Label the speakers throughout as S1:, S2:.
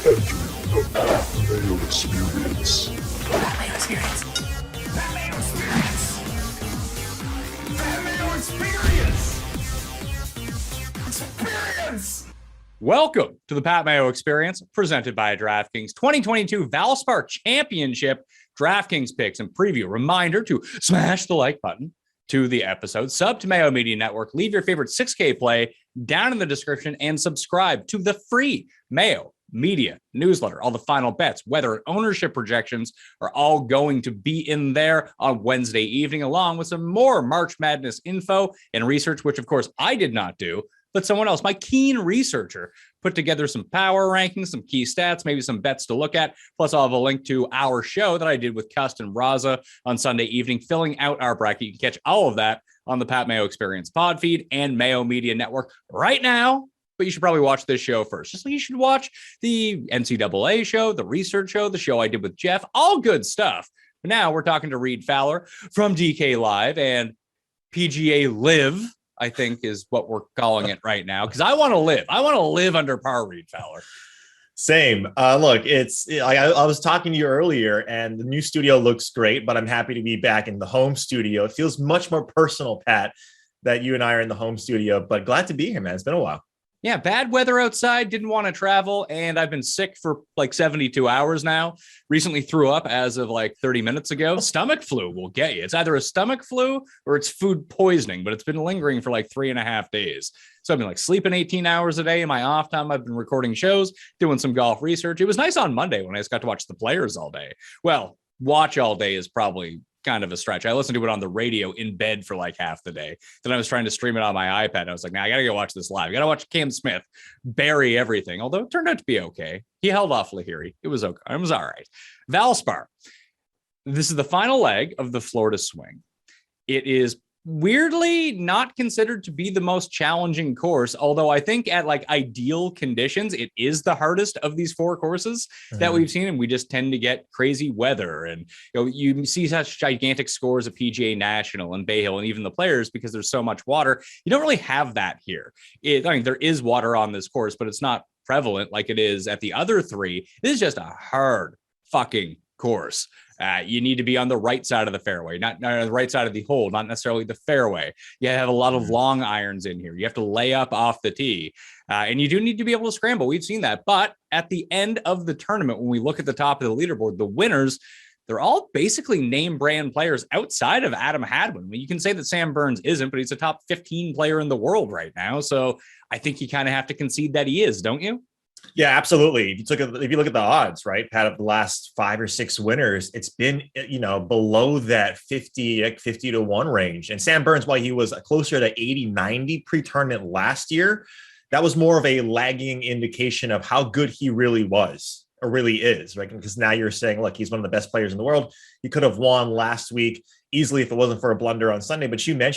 S1: Mayo Experience.
S2: That Mayo Experience. That Mayo Experience. That Mayo Experience. Experience.
S3: Welcome to the Pat Mayo Experience, presented by DraftKings 2022 Valspar Championship DraftKings picks and preview. Reminder to smash the like button to the episode, sub to Mayo Media Network, leave your favorite 6K play down in the description, and subscribe to the free Mayo Media newsletter. All the final bets, weather, and ownership projections are all going to be in there on Wednesday evening, along with some more March Madness info and research, which of course I did not do, but someone else, my keen researcher, put together some power rankings, some key stats, maybe some bets to look at. Plus, I'll have a link to our show that I did with Cust and Raza on Sunday evening, filling out our bracket. You can catch all of that on the Pat Mayo Experience pod feed and Mayo Media Network right now. But you should probably watch this show first. Just like you should watch the NCAA show, the research show, the show I did with Jeff, all good stuff. But now we're talking to Reid Fowler from DK Live and PGA Live, I think is what we're calling it right now, because I want to live. I want to live under par, Reid Fowler.
S4: Same. Look, I was talking to you earlier, and the new studio looks great, but I'm happy to be back in the home studio. It feels much more personal, Pat, that you and I are in the home studio, but glad to be here, man. It's been a while.
S3: Yeah, bad weather outside, didn't want to travel, and I've been sick for like 72 hours now. Recently threw up as of like 30 minutes ago. Stomach flu will get you. It's either a stomach flu or it's food poisoning, but it's been lingering for like 3.5 days. So I've been like sleeping 18 hours a day in my off time. I've been recording shows, doing some golf research. It was nice on Monday when I just got to watch the players all day. Well, watch all day is probably kind of a stretch. I listened to it on the radio in bed for like half the day. Then I was trying to stream it on my iPad. I was like, nah, I got to go watch this live. I got to watch Cam Smith bury everything. Although it turned out to be okay. He held off Lahiri. It was okay. It was all right. Valspar. This is the final leg of the Florida swing. It is weirdly not considered to be the most challenging course, although I think at like ideal conditions, it is the hardest of these four courses that we've seen, and we just tend to get crazy weather. And you see such gigantic scores of PGA National and Bay Hill and even the players because there's so much water. You don't really have that here. There is water on this course, but it's not prevalent like it is at the other three. This is just a hard fucking course. You need to be on the right side of the fairway, not on the right side of the hole, not necessarily the fairway. You have a lot of long irons in here. You have to lay up off the tee, and you do need to be able to scramble. We've seen that. But at the end of the tournament, when we look at the top of the leaderboard, the winners, they're all basically name brand players outside of Adam Hadwin. I mean, you can say that Sam Burns isn't, but he's a top 15 player in the world right now. So I think you kind of have to concede that he is, don't you?
S4: Yeah, absolutely. If you look at the odds, right, Pat, of the last 5 or 6 winners, it's been, below that 50 to 1 range. And Sam Burns, while he was closer to 80, 90 pre-tournament last year, that was more of a lagging indication of how good he really was or really is, right? Because now you're saying, look, he's one of the best players in the world. He could have won last week easily if it wasn't for a blunder on Sunday,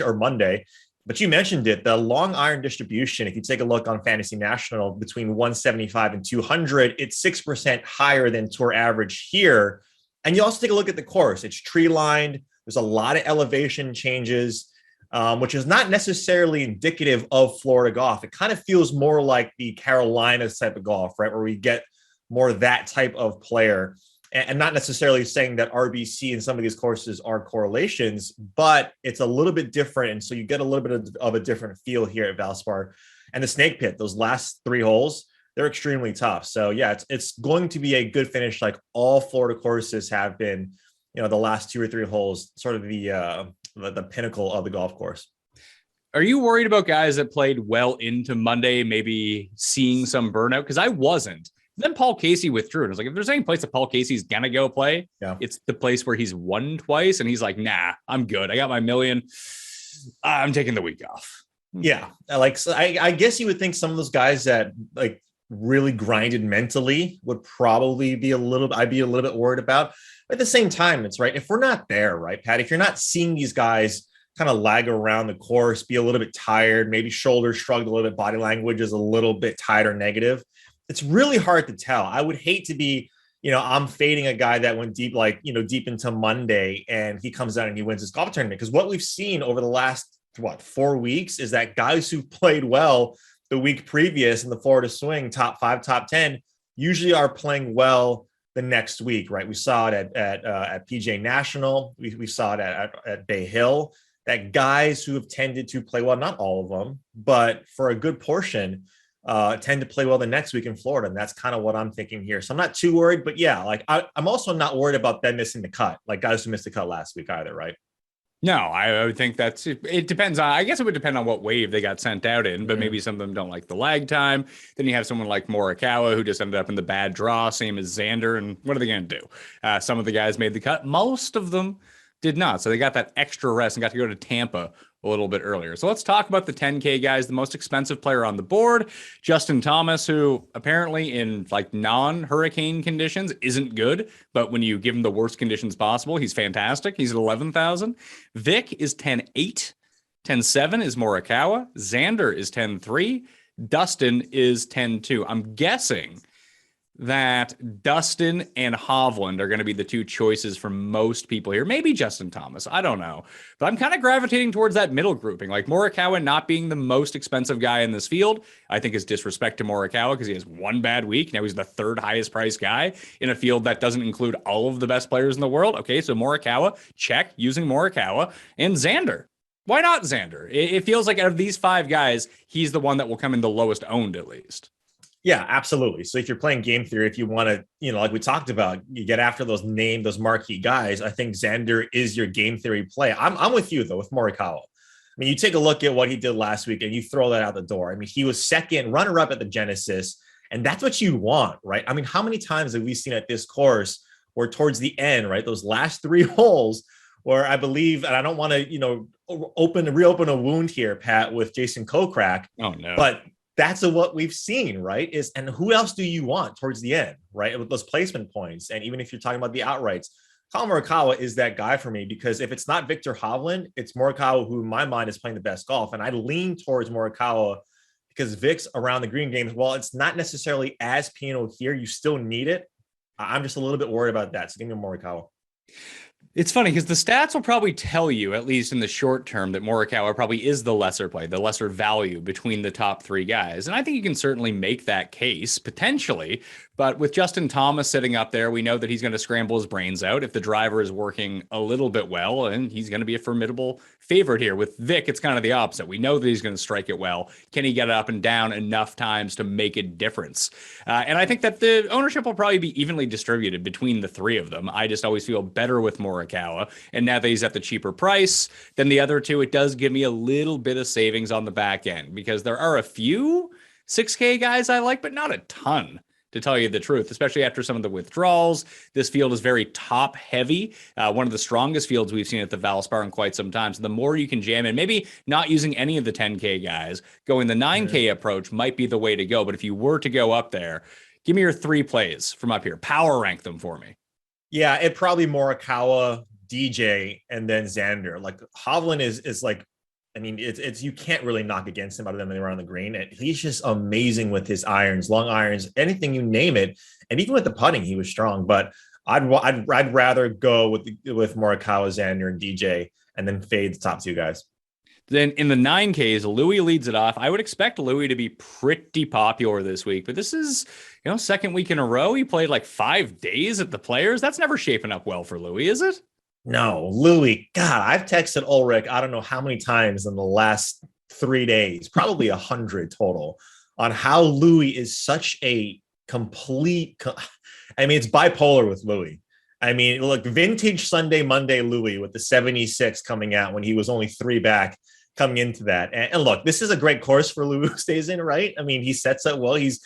S4: or Monday. But you mentioned it, the long iron distribution, if you take a look on Fantasy National between 175 and 200, it's 6% higher than tour average here. And you also take a look at the course. It's tree lined. There's a lot of elevation changes, which is not necessarily indicative of Florida golf. It kind of feels more like the Carolinas type of golf, right? Where we get more that type of player. And not necessarily saying that RBC and some of these courses are correlations, but it's a little bit different. And so you get a little bit of a different feel here at Valspar. And the Snake Pit, those last 3 holes, they're extremely tough. So yeah, it's going to be a good finish like all Florida courses have been, the last 2 or 3 holes, sort of the pinnacle of the golf course.
S3: Are you worried about guys that played well into Monday, maybe seeing some burnout? Because I wasn't. Then Paul Casey withdrew. And I was like, if there's any place that Paul Casey's going to go play, it's the place where he's won twice. And he's like, nah, I'm good. I got my million. I'm taking the week off.
S4: Yeah. I guess you would think some of those guys that like really grinded mentally would probably be I'd be a little bit worried about. But at the same time, it's right. If we're not there, right, Pat, if you're not seeing these guys kind of lag around the course, be a little bit tired, maybe shoulders shrugged a little bit, body language is a little bit tight or negative, it's really hard to tell. I would hate to be, I'm fading a guy that went deep, deep into Monday, and he comes out and he wins his golf tournament. Because what we've seen over the last, 4 weeks is that guys who played well the week previous in the Florida swing, top 5, top 10, usually are playing well the next week, right? We saw it at PJ National. We saw it at Bay Hill, that guys who have tended to play well, not all of them, but for a good portion, tend to play well the next week in Florida. And that's kind of what I'm thinking here. So I'm not too worried, but yeah, like I'm also not worried about them missing the cut, like guys who missed the cut last week either, right?
S3: No, I would think it depends on, I guess it would depend on what wave they got sent out in, but maybe some of them don't like the lag time. Then you have someone like Morikawa who just ended up in the bad draw, same as Xander. And what are they going to do? Some of the guys made the cut. Most of them did not. So they got that extra rest and got to go to Tampa a little bit earlier. So let's talk about the 10K guys. The most expensive player on the board, Justin Thomas, who apparently in like non-hurricane conditions isn't good, but when you give him the worst conditions possible, he's fantastic. He's at 11,000. Vic is 10.8. 10.7 is Morikawa. Xander is 10.3. Dustin is 10.2. I'm guessing that Dustin and Hovland are going to be the two choices for most people here. Maybe Justin Thomas. I don't know. But I'm kind of gravitating towards that middle grouping. Like Morikawa not being the most expensive guy in this field, I think is disrespect to Morikawa because he has one bad week. Now he's the third highest priced guy in a field that doesn't include all of the best players in the world. Okay, so Morikawa, check, using Morikawa. And Xander. Why not Xander? It feels like out of these five guys, he's the one that will come in the lowest owned at least.
S4: Yeah, absolutely. So if you're playing game theory, if you want to, like we talked about, you get after those marquee guys. I think Xander is your game theory play. I'm with you though, with Morikawa. I mean, you take a look at what he did last week and you throw that out the door. I mean, he was second runner up at the Genesis, and that's what you want, right? I mean, how many times have we seen at this course where towards the end, right, those last three holes where I believe, and I don't want to, reopen a wound here, Pat, with Jason Kokrak.
S3: Oh no.
S4: But that's what we've seen, right? And who else do you want towards the end, right? With those placement points. And even if you're talking about the outrights, Collin Morikawa is that guy for me, because if it's not Victor Hovland, it's Morikawa who in my mind is playing the best golf. And I lean towards Morikawa because Vic's around the green games. While it's not necessarily as penal here, you still need it. I'm just a little bit worried about that. So give me Morikawa.
S3: It's funny because the stats will probably tell you, at least in the short term, that Morikawa probably is the lesser play, the lesser value between the top three guys. And I think you can certainly make that case potentially. But with Justin Thomas sitting up there, we know that he's going to scramble his brains out if the driver is working a little bit well, and he's going to be a formidable favorite here. With Vic, it's kind of the opposite. We know that he's going to strike it well. Can he get it up and down enough times to make a difference? And I think that the ownership will probably be evenly distributed between the three of them. I just always feel better with Morikawa. And now that he's at the cheaper price than the other two, it does give me a little bit of savings on the back end because there are a few 6K guys I like, but not a ton, to tell you the truth, especially after some of the withdrawals. This field is very top heavy. One of the strongest fields we've seen at the Valspar in quite some time. So the more you can jam in, maybe not using any of the 10K guys, going the 9K approach might be the way to go. But if you were to go up there, give me your three plays from up here. Power rank them for me.
S4: Yeah, it probably Morikawa, DJ, and then Xander. Like Hovland is like, I mean, it's you can't really knock against him other than around the green. And he's just amazing with his irons, long irons, anything you name it. And even with the putting, he was strong. But I'd rather go with Morikawa, Xander, and DJ, and then fade the top two guys.
S3: Then in the 9Ks, Louis leads it off. I would expect Louis to be pretty popular this week, but this is, second week in a row. He played like 5 days at the Players. That's never shaping up well for Louis, is it?
S4: No, Louis. God, I've texted Ulrich, I don't know how many times in the last 3 days, probably 100 total, on how Louis is such a complete, it's bipolar with Louis. I mean, look, vintage Sunday, Monday Louis with the 76 coming out when he was only 3 back coming into that. And look, this is a great course for Louis who stays in, right? I mean, he sets up well. He's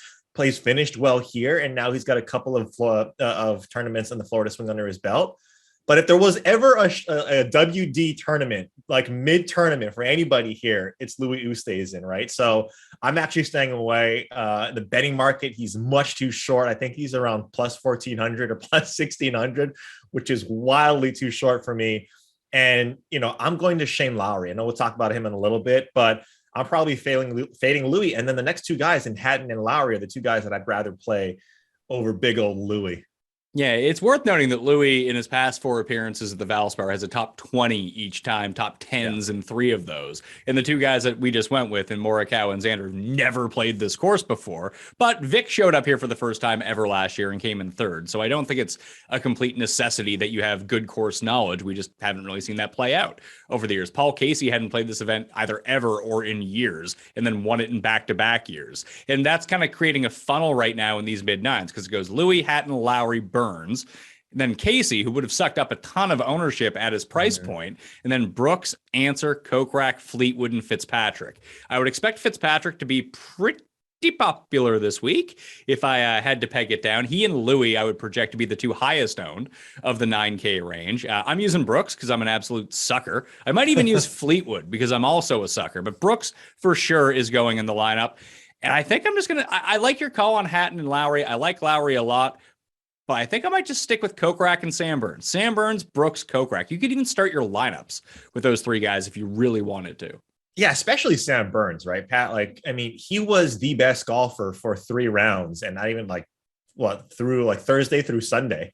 S4: finished well here, and now he's got a couple of tournaments in the Florida Swing under his belt. But if there was ever a WD tournament, like mid-tournament for anybody here, it's Louis Oosthuizen, right? So I'm actually staying away. The betting market, he's much too short. I think he's around plus 1,400 or plus 1,600, which is wildly too short for me. And, I'm going to Shane Lowry. I know we'll talk about him in a little bit, but I'm probably fading Louis. And then the next two guys in Hatton and Lowry are the two guys that I'd rather play over big old Louis.
S3: Yeah, it's worth noting that Louis, in his past 4 appearances at the Valspar, has a top 20 each time, top 10s in 3 of those. And the 2 guys that we just went with, in Morikawa and Xander, never played this course before. But Vic showed up here for the first time ever last year and came in third. So I don't think it's a complete necessity that you have good course knowledge. We just haven't really seen that play out over the years. Paul Casey hadn't played this event either ever or in years, and then won it in back-to-back years. And that's kind of creating a funnel right now in these mid-nines, because it goes Louis, Hatton, Lowry, Burns, and then Casey, who would have sucked up a ton of ownership at his price point, and then Brooks, Answer, Kokrak, Fleetwood, and Fitzpatrick. I would expect Fitzpatrick to be pretty popular this week if I had to peg it down. He and Louis I would project to be the 2 highest owned of the 9K range. I'm using Brooks because I'm an absolute sucker. I might even use Fleetwood because I'm also a sucker, but Brooks for sure is going in the lineup. And I think I'm just going to, I like your call on Hatton and Lowry. I like Lowry a lot, but I think I might just stick with Kokrak and Sam Burns. Sam Burns, Brooks, Kokrak. You could even start your lineups with those 3 guys if you really wanted to.
S4: Yeah, especially Sam Burns, right, Pat? Like, I mean, he was the best golfer for 3 rounds, and not even through Thursday through Sunday.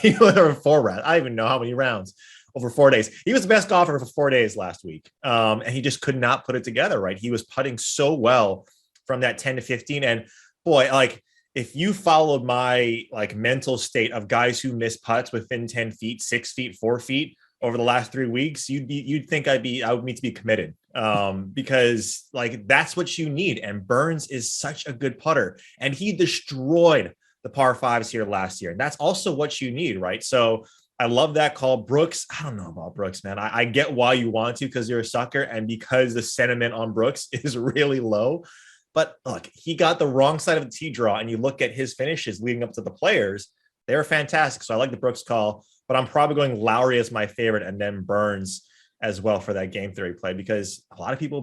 S4: He was over 4 rounds. I don't even know how many rounds over 4 days. He was the best golfer for 4 days last week, and he just could not put it together. Right, he was putting so well from that 10 to 15, and boy, like, if you followed my mental state of guys who miss putts within 10 feet, 6 feet, 4 feet over the last 3 weeks, you'd think I would need to be committed, because that's what you need. And Burns is such a good putter, and he destroyed the par 5s here last year. And that's also what you need, right? So I love that call. Brooks, I don't know about Brooks, man. I get why you want to, because you're a sucker and because the sentiment on Brooks is really low. But look, he got the wrong side of the tee draw, and you look at his finishes leading up to the Players, they were fantastic. So I like the Brooks call, but I'm probably going Lowry as my favorite, and then Burns as well for that game theory play, because a lot of people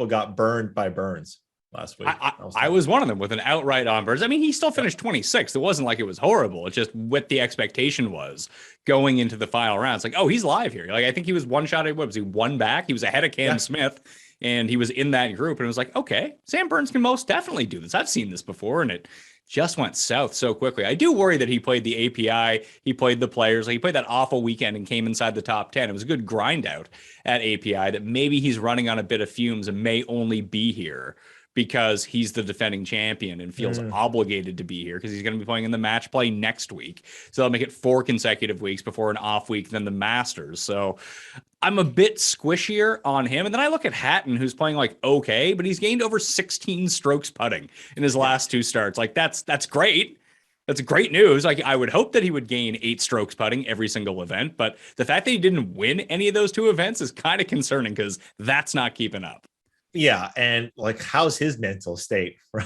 S4: got burned by Burns last week.
S3: I was one of them with an outright on Burns. I mean, he still finished 26th. It wasn't like it was horrible. It's just what the expectation was going into the final round. It's like, oh, he's live here. Like, I think he was one shot. What was he, one back? He was ahead of Cam Smith. And he was in that group, and it was like, okay, Sam Burns can most definitely do this. I've seen this before, and it just went south so quickly. I do worry that he played the API, he played the Players, he played that awful weekend and came inside the top 10. It was a good grind out at API, that maybe he's running on a bit of fumes and may only be here because he's the defending champion and feels obligated to be here because he's going to be playing in the match play next week. So they'll make it 4 consecutive weeks before an off week, then the Masters. So I'm a bit squishier on him. And then I look at Hatton, who's playing okay, but he's gained over 16 strokes putting in his last 2 starts. That's great. That's great news. I would hope that he would gain 8 strokes putting every single event, but the fact that he didn't win any of those 2 events is kind of concerning, because that's not keeping up.
S4: Yeah, and how's his mental state? Right?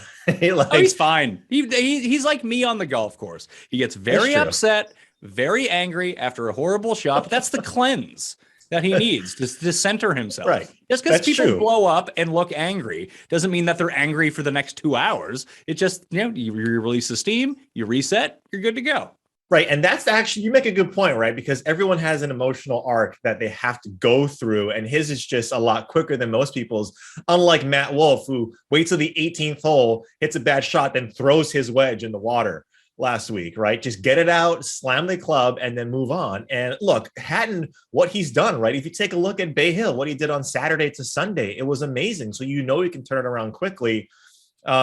S3: He's fine. He's like me on the golf course. He gets very upset, very angry after a horrible shot, but that's the cleanse that he needs to center himself.
S4: Right.
S3: Just because people blow up and look angry doesn't mean that they're angry for the next 2 hours. It just, you release the steam, you reset, you're good to go.
S4: Right. And that's actually, you make a good point, right? Because everyone has an emotional arc that they have to go through. And his is just a lot quicker than most people's, unlike Matt Wolff, who waits till the 18th hole, hits a bad shot, then throws his wedge in the water last week, right? Just get it out, slam the club, and then move on. And look, Hatton, what he's done, right? If you take a look at Bay Hill, what he did on Saturday to Sunday, it was amazing. So he can turn it around quickly.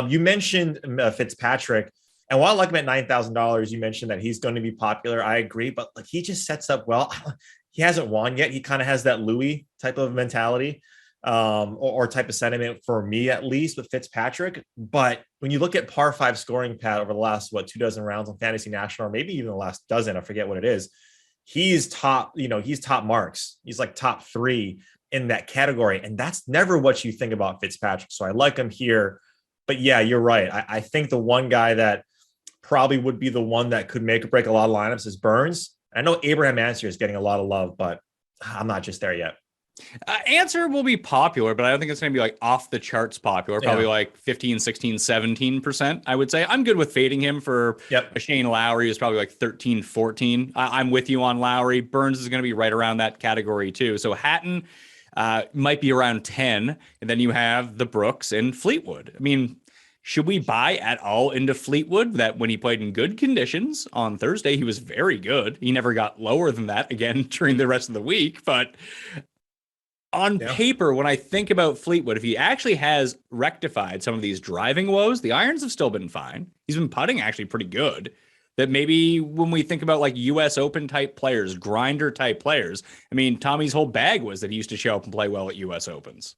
S4: You mentioned Fitzpatrick. And while I like him at $9,000, you mentioned that he's going to be popular. I agree, but he just sets up well. He hasn't won yet. He kind of has that Louis type of mentality, or type of sentiment for me, at least, with Fitzpatrick. But when you look at par 5 scoring, Pat, over the last 2 dozen rounds on Fantasy National, or maybe even the last dozen, I forget what it is, he's top. He's top marks. He's top 3 in that category, and that's never what you think about Fitzpatrick. So I like him here. But yeah, you're right. I think the one guy that probably would be the one that could make or break a lot of lineups is Burns. I know Abraham Answer is getting a lot of love, but I'm not just there yet.
S3: Answer will be popular, but I don't think it's going to be off the charts popular. Probably 15, 16, 17%, I would say. I'm good with fading him for a Shane Lowry, who's probably 13, 14. I'm with you on Lowry. Burns is going to be right around that category too. So Hatton might be around 10, and then you have the Brooks and Fleetwood. I mean, Should we buy at all into Fleetwood? That when he played in good conditions on Thursday, he was very good. He never got lower than that again during the rest of the week. But on paper, when I think about Fleetwood, if he actually has rectified some of these driving woes, the irons have still been fine. He's been putting actually pretty good. That maybe when we think about like US Open type players, grinder type players, I mean, Tommy's whole bag was that he used to show up and play well at US Opens.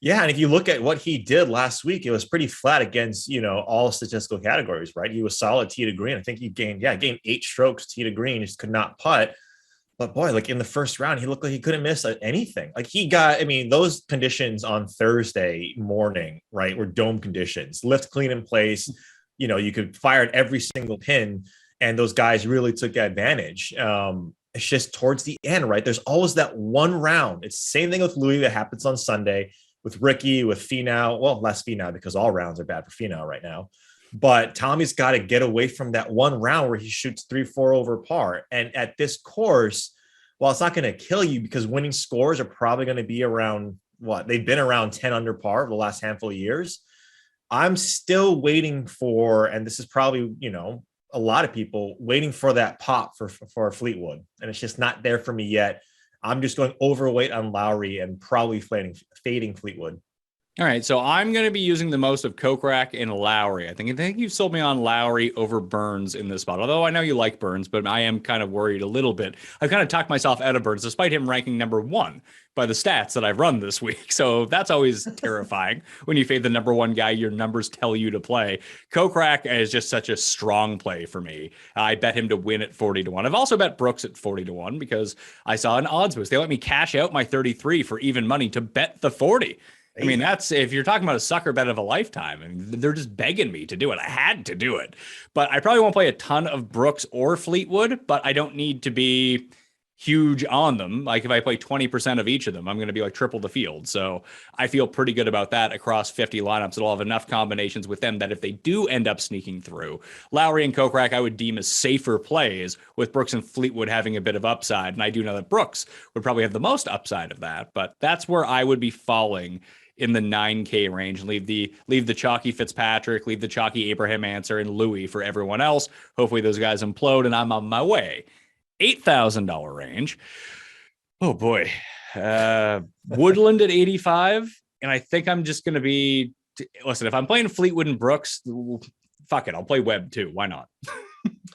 S4: Yeah, and if you look at what he did last week, it was pretty flat against, all statistical categories, right? He was solid tee to green. I think he gained 8 strokes tee to green. He just could not putt. But boy, like in the first round, he looked like he couldn't miss anything. Like those conditions on Thursday morning, right, were dome conditions, lift clean in place. You could fire at every single pin, and those guys really took advantage. It's just towards the end, right? There's always that one round. It's the same thing with Louis that happens on Sunday, with Ricky, with Finau. Well, less Finau because all rounds are bad for Finau right now. But Tommy's got to get away from that one round where he shoots 3-4 over par. And at this course, well, it's not going to kill you because winning scores are probably going to be around they've been around 10 under par the last handful of years. I'm still waiting for, and this is probably, a lot of people waiting for that pop for Fleetwood. And it's just not there for me yet. I'm just going overweight on Lowry and probably fading Fleetwood.
S3: All right, so I'm going to be using the most of Kokrak and Lowry. I think you've sold me on Lowry over Burns in this spot. Although I know you like Burns, but I am kind of worried a little bit. I've kind of talked myself out of Burns, despite him ranking number 1 by the stats that I've run this week. So that's always terrifying when you fade the number 1 guy your numbers tell you to play. Kokrak is just such a strong play for me. I bet him to win at 40-1. I've also bet Brooks at 40-1 because I saw an odds boost. They let me cash out my 33 for even money to bet the 40. I mean, that's if you're talking about a sucker bet of a lifetime, and they're just begging me to do it. I had to do it, but I probably won't play a ton of Brooks or Fleetwood, but I don't need to be huge on them. Like if I play 20% of each of them, I'm going to be like triple the field. So I feel pretty good about that across 50 lineups. It'll have enough combinations with them that if they do end up sneaking through, Lowry and Kokrak, I would deem as safer plays, with Brooks and Fleetwood having a bit of upside. And I do know that Brooks would probably have the most upside of that, but that's where I would be falling in the 9K range. Leave the chalky Fitzpatrick, leave the chalky Abraham Answer and Louis for everyone else. Hopefully those guys implode and I'm on my way. $8,000 range. Oh boy. Woodland at 85. And I think I'm just going to be, listen, if I'm playing Fleetwood and Brooks, fuck it. I'll play Webb too. Why not?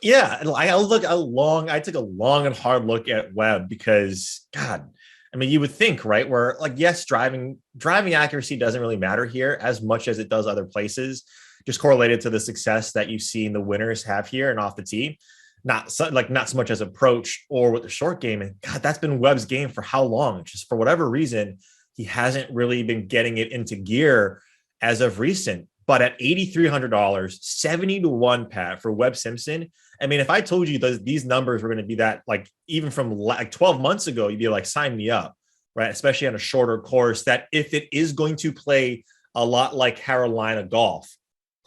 S4: Yeah. I took a long and hard look at Webb because God, I mean, you would think, right, where like, yes, driving accuracy doesn't really matter here as much as it does other places, just correlated to the success that you've seen the winners have here and off the tee. Not so much as approach or with the short game. And God, that's been Webb's game for how long? Just for whatever reason, he hasn't really been getting it into gear as of recent. But at $8,300, 70-1, Pat, for Webb Simpson. I mean, if I told you these numbers were going to be that, like even from like 12 months ago, you'd be like, sign me up, right? Especially on a shorter course, that if it is going to play a lot like Carolina golf,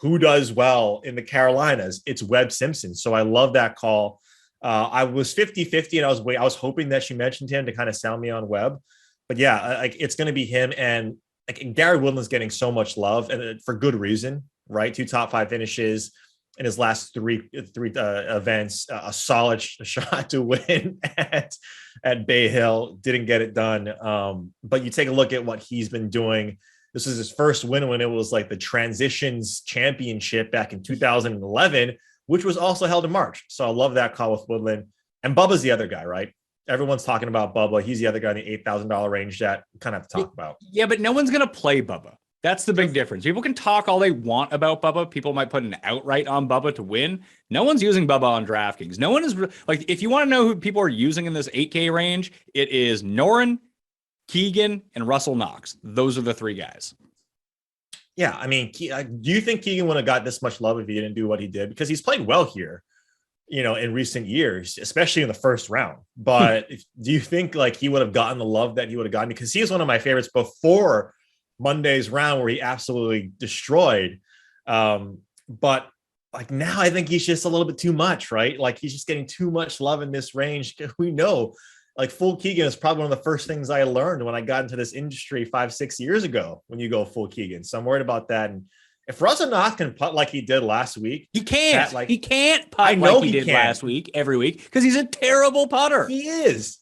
S4: who does well in the Carolinas? It's Webb Simpson. So I love that call. I was 50-50 and I was hoping that she mentioned him to kind of sound me on Webb. But yeah, like it's going to be him. And like Gary Woodland's getting so much love, and for good reason, right? 2 top 5 finishes in his last three events, a solid shot to win at Bay Hill. Didn't get it done. But you take a look at what he's been doing. This is his first win when it was like the Transitions Championship back in 2011, which was also held in March. So I love that call with Woodland. And Bubba's the other guy, right? Everyone's talking about Bubba. He's the other guy in the $8,000 range that we kind of have to talk about.
S3: Yeah, but no one's going to play Bubba. That's the big difference. People can talk all they want about Bubba. People might put an outright on Bubba to win. No one's using Bubba on DraftKings. No one is like, if you want to know who people are using in this 8K range, it is Noren, Keegan, and Russell Knox. Those are the 3 guys.
S4: Yeah, I mean, do you think Keegan would have got this much love if he didn't do what he did? Because he's played well here, in recent years, especially in the first round. But do you think like he would have gotten the love that he would have gotten? Because he is one of my favorites before Monday's round where he absolutely destroyed. But like now I think he's just a little bit too much, right? Like he's just getting too much love in this range. We know like full Keegan is probably one of the first things I learned when I got into this industry 5-6 years ago, when you go full Keegan. So I'm worried about that. If Russell Knox can putt like he did last week,
S3: he can't.
S4: Like,
S3: he can't putt
S4: I know
S3: like he did last week, every week, because he's a terrible putter.
S4: He is.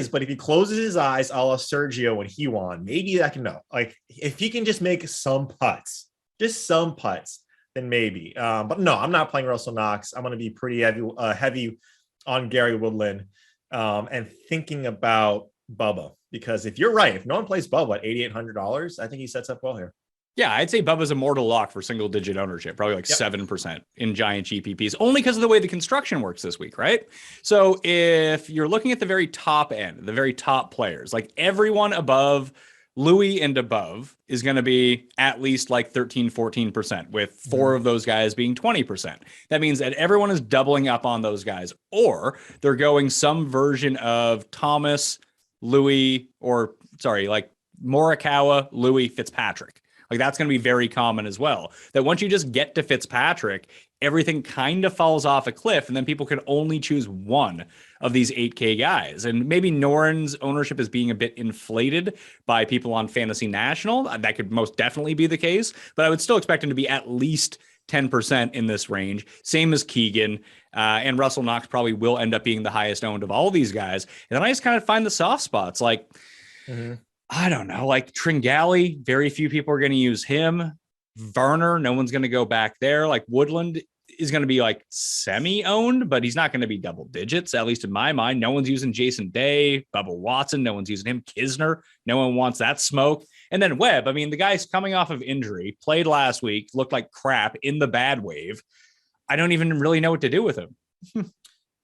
S4: But if he closes his eyes, a la Sergio when he won, maybe I can know. Like if he can just make some putts, then maybe. But no, I'm not playing Russell Knox. I'm going to be pretty heavy on Gary Woodland, and thinking about Bubba, because if you're right, if no one plays Bubba at $8,800, I think he sets up well here.
S3: Yeah, I'd say Bubba's a mortal lock for single digit ownership, probably like 7% in giant GPPs, only because of the way the construction works this week, right? So if you're looking at the very top end, the very top players, like everyone above Louis and above is going to be at least like 13-14%, with 4 of those guys being 20%. That means that everyone is doubling up on those guys, or they're going some version of Thomas, Louis, or like Morikawa, Louis, Fitzpatrick. Like that's going to be very common as well. That once you just get to Fitzpatrick, everything kind of falls off a cliff, and then people can only choose one of these 8K guys. And maybe Noren's ownership is being a bit inflated by people on Fantasy National. That could most definitely be the case, but I would still expect him to be at least 10% in this range. Same as Keegan, and Russell Knox probably will end up being the highest owned of all these guys. And then I just kind of find the soft spots, like, I don't know, like Tringali, very few people are going to use him. Varner, no one's going to go back there. Like Woodland is going to be like semi-owned, but he's not going to be double digits, at least in my mind. No one's using Jason Day, Bubba Watson. No one's using him. Kisner, no one wants that smoke. And then Webb, I mean, the guy's coming off of injury, played last week, looked like crap in the bad wave. I don't even really know what to do with him.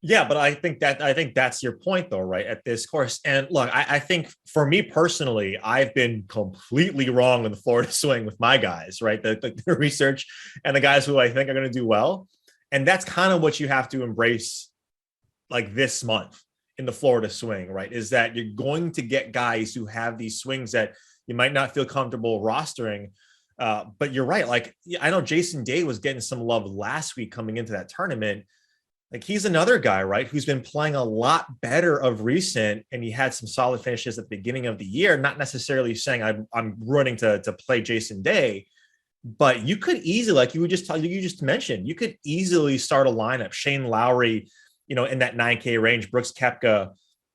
S4: Yeah, but I think that's your point, though, right? At this course, and look, I think for me personally, I've been completely wrong in the Florida swing with my guys, right? The research and the guys who I think are going to do well, and that's kind of what you have to embrace, like this month in the Florida swing, right? Is that you're going to get guys who have these swings that you might not feel comfortable rostering. But you're right. Like I know Jason Day was getting some love last week coming into that tournament. Like he's another guy, right, who's been playing a lot better of recent, and he had some solid finishes at the beginning of the year. Not necessarily saying I'm running to play Jason Day, but you could easily, like you just mentioned, you could easily start a lineup, Shane Lowry, in that 9K range, Brooks Koepka,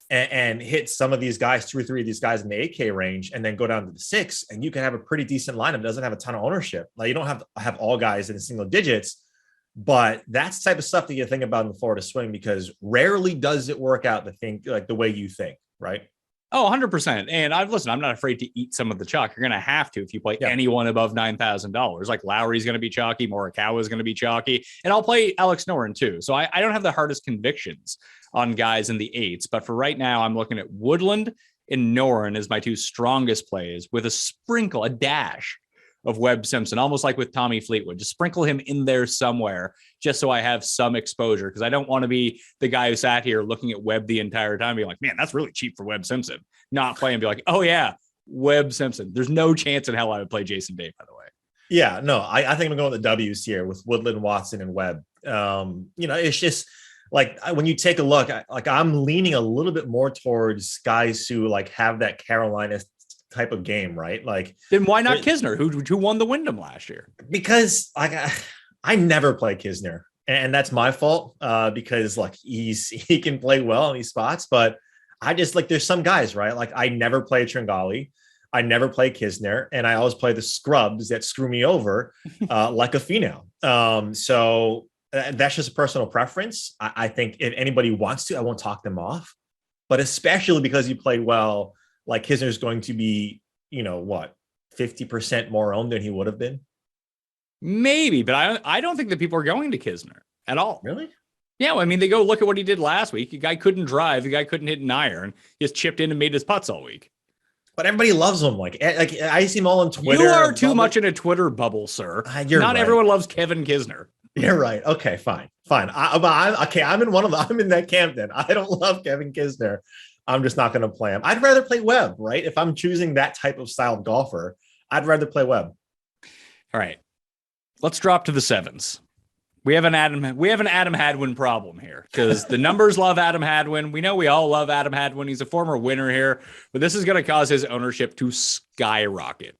S4: and hit some of these guys, 2 or 3 of these guys in the 8K range, and then go down to the 6, and you can have a pretty decent lineup. It doesn't have a ton of ownership. Like you don't have all guys in single digits. But that's the type of stuff that you think about in the Florida swing, because rarely does it work out the way you think, right?
S3: Oh, 100%. And I'm not afraid to eat some of the chalk. You're going to have to if you play anyone above $9,000. Like Lowry's going to be chalky, Morikawa is going to be chalky, and I'll play Alex Noren too. So I don't have the hardest convictions on guys in the 8s, but for right now, I'm looking at Woodland and Noren as my 2 strongest plays, with a dash of Webb Simpson, almost like with Tommy Fleetwood. Just sprinkle him in there somewhere just so I have some exposure, because I don't want to be the guy who sat here looking at Webb the entire time being like, man, that's really cheap for Webb Simpson. Not play and be like, oh yeah, Webb Simpson. There's no chance in hell I would play Jason Day, by the way.
S4: Yeah, no, I think I'm going with the W's here with Woodland, Watson, and Webb. It's just like when you take a look, I'm leaning a little bit more towards guys who like have that Carolina type of game, right? Like
S3: then why not Kisner, who won the Wyndham last year?
S4: Because I never play Kisner, and that's my fault, because like he can play well in these spots, but I just like there's some guys, right? Like I never play Tringali, I never play Kisner, and I always play the scrubs that screw me over, like a Finau. So that's just a personal preference. I think if anybody wants to, I won't talk them off, but especially because you played well. Like Kisner is going to be, 50% more owned than he would have been.
S3: Maybe, but I don't think that people are going to Kisner at all.
S4: Really?
S3: Yeah, well, I mean, they go look at what he did last week. The guy couldn't drive. The guy couldn't hit an iron. He just chipped in and made his putts all week.
S4: But everybody loves him. Like I see him all on Twitter.
S3: You are too much in a Twitter bubble, sir. Not everyone loves Kevin Kisner.
S4: You're right. Okay, fine. I'm in I'm in that camp then. I don't love Kevin Kisner. I'm just not going to play him. I'd rather play Webb, right? If I'm choosing that type of style of golfer, I'd rather play Webb.
S3: All right. Let's drop to the 7s. We have an Adam Hadwin problem here, because the numbers love Adam Hadwin. We know we all love Adam Hadwin. He's a former winner here, but this is going to cause his ownership to skyrocket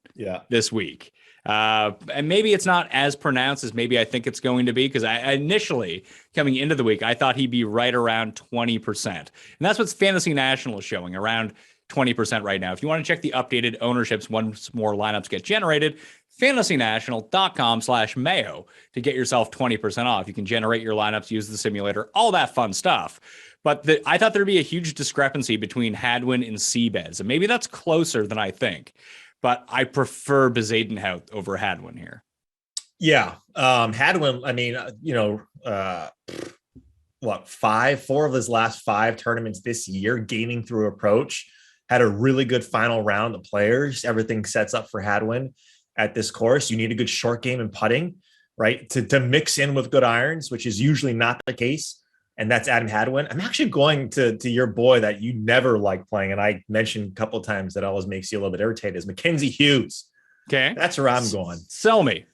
S3: this week. And maybe it's not as pronounced as maybe I think it's going to be, because I initially, coming into the week, I thought he'd be right around 20%. And that's what Fantasy National is showing, around 20% right now. If you want to check the updated ownerships once more lineups get generated, fantasynational.com/Mayo to get yourself 20% off. You can generate your lineups, use the simulator, all that fun stuff. But I thought there'd be a huge discrepancy between Hadwin and Seabez, and maybe that's closer than I think. But I prefer Bezuidenhout over Hadwin here.
S4: Yeah. Hadwin, I mean, four of his last 5 tournaments this year, gaining through approach, had a really good final round of players. Everything sets up for Hadwin at this course. You need a good short game and putting, right? To mix in with good irons, which is usually not the case. And that's Adam Hadwin. I'm actually going to your boy that you never like playing, and I mentioned a couple of times that always makes you a little bit irritated, is Mackenzie Hughes.
S3: Okay.
S4: That's where I'm going.
S3: Sell me.